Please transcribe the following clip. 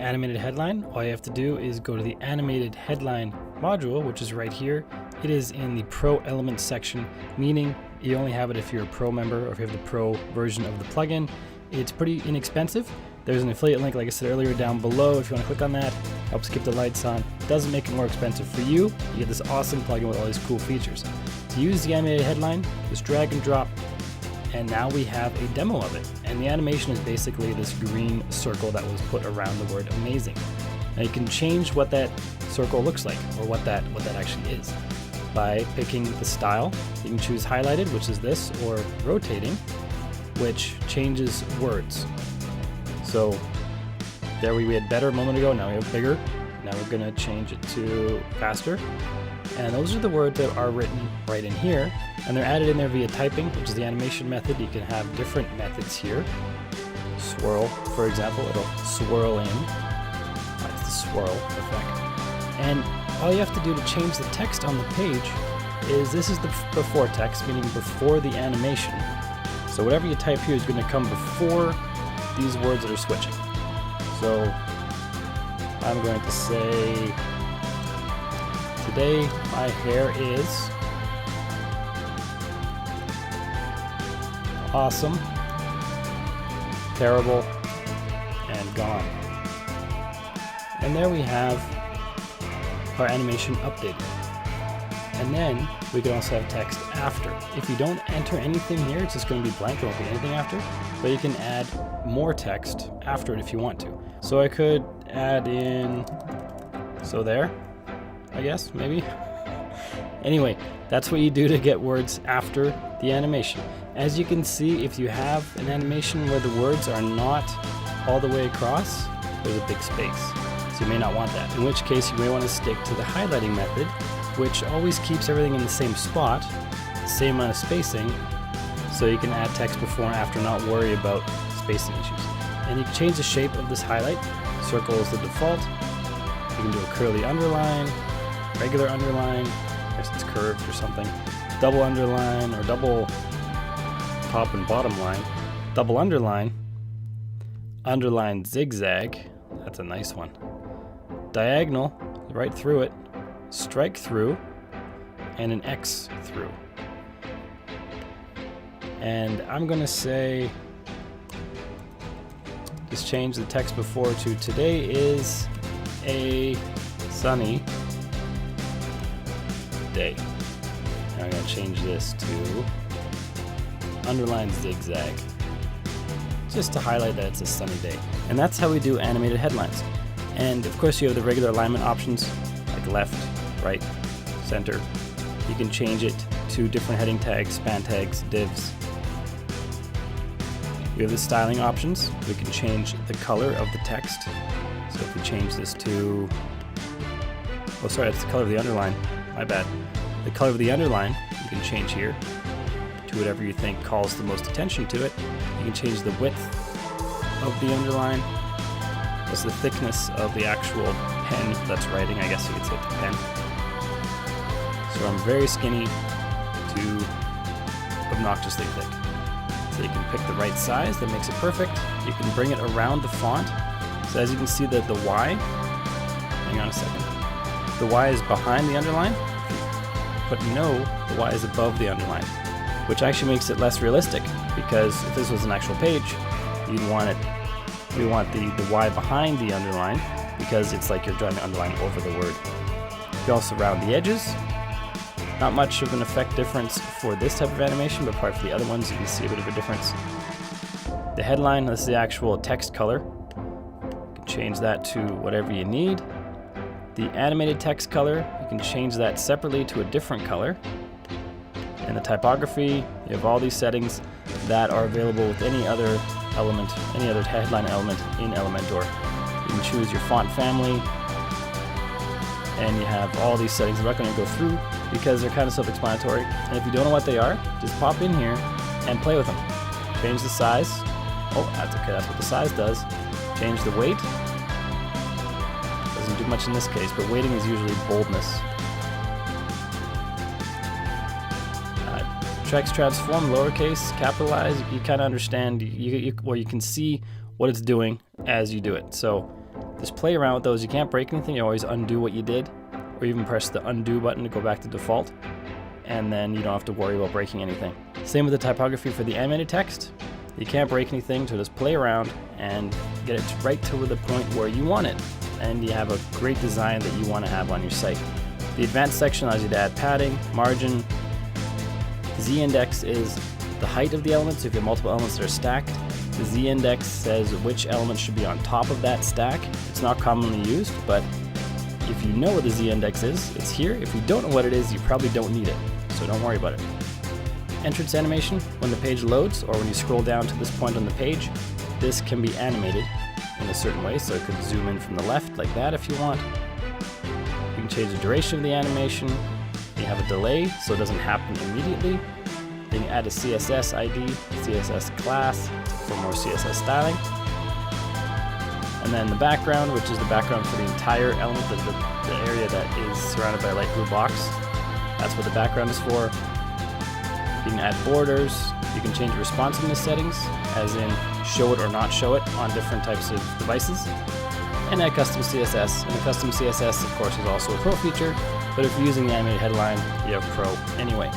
animated headline, all you have to do is go to the animated headline module, which is right here. It is in the Pro Elements section, meaning you only have it if you're a Pro member or if you have the Pro version of the plugin. It's pretty inexpensive. There's an affiliate link, like I said earlier, down below if you want to click on that. Helps keep the lights on. Doesn't make it more expensive for you. You get this awesome plugin with all these cool features. To use the animated headline, just drag and drop, and now we have a demo of it. And the animation is basically this green circle that was put around the word amazing. Now you can change what that circle looks like, or what that actually is, by picking the style. You can choose highlighted, which is this, or rotating, which changes words. So there we had better a moment ago, now we have bigger. Now we're gonna change it to faster. And those are the words that are written right in here. And they're added in there via typing, which is the animation method. You can have different methods here. Swirl, for example, it'll swirl in. That's the swirl effect. And all you have to do to change the text on the page is, this is the before text, meaning before the animation. So whatever you type here is going to come before these words that are switching. So I'm going to say, today my hair is awesome, terrible, and gone. And there we have our animation updated. And then we can also have text after. If you don't enter anything here, it's just going to be blank, there won't be anything after, but you can add more text after it if you want to. So I could add in, so there, I guess, maybe. Anyway, that's what you do to get words after the animation. As you can see, if you have an animation where the words are not all the way across, there's a big space. So you may not want that, in which case you may want to stick to the highlighting method, which always keeps everything in the same spot, same amount of spacing, so you can add text before and after, not worry about spacing issues. And you can change the shape of this highlight. Circle is the default. You can do a curly underline, regular underline, I guess it's curved or something, double underline, or double top and bottom line, double underline, underline zigzag, that's a nice one, diagonal, right through it, strike through, and an X through. And I'm going to say, just change the text before to, today is a sunny day. And I'm going to change this to underline zigzag, just to highlight that it's a sunny day. And that's how we do animated headlines. And of course you have the regular alignment options, like left, right, center. You can change it to different heading tags, span tags, divs. We have the styling options. We can change the color of the text. So if we change this to, oh sorry, that's the color of the underline, my bad. The color of the underline you can change here to whatever you think calls the most attention to it. You can change the width of the underline. What's the thickness of the actual pen that's writing, I guess you could say the pen. So I'm very skinny to obnoxiously thick. So you can pick the right size, that makes it perfect. You can bring it around the font. So as you can see that the Y, hang on a second, the Y is behind the underline, but no, the Y is above the underline, which actually makes it less realistic, because if this was an actual page, you'd want we want the Y behind the underline, because it's like you're drawing the underline over the word. You can also round the edges. Not much of an effect difference for this type of animation, but probably for the other ones you can see a bit of a difference. The headline, this is the actual text color. You can change that to whatever you need. The animated text color, you can change that separately to a different color. And the typography, you have all these settings that are available with any other element, any other headline element in Elementor. You can choose your font family, and you have all these settings. I'm not going to go through because they're kind of self-explanatory. And if you don't know what they are, just pop in here and play with them. Change the size. Oh, that's okay, that's what the size does. Change the weight. Doesn't do much in this case, but weighting is usually boldness. Text transform, lowercase, capitalize. You kind of understand, you can see what it's doing as you do it. So Just play around with those. You can't break anything. You always undo what you did, or even press the undo button to go back to default, and then you don't have to worry about breaking anything. Same with the typography for the animated text. You can't break anything, so just play around and get it right to the point where you want it, and you have a great design that you want to have on your site. The advanced section allows you to add padding, margin. Z-index is the height of the elements. If you have multiple elements that are stacked, the Z-index says which element should be on top of that stack. It's not commonly used, but if you know what the Z-index is, it's here. If you don't know what it is, you probably don't need it, so don't worry about it. Entrance animation, when the page loads or when you scroll down to this point on the page, this can be animated in a certain way, so it could zoom in from the left like that if you want. You can change the duration of the animation. You have a delay, so it doesn't happen immediately. You can add a CSS ID, CSS class for more CSS styling. And then the background, which is the background for the entire element, the area that is surrounded by a light blue box. That's what the background is for. You can add borders. You can change responsiveness settings, as in show it or not show it on different types of devices. And add custom CSS. And the custom CSS, of course, is also a pro feature, but if you're using the animated headline, you have pro anyway.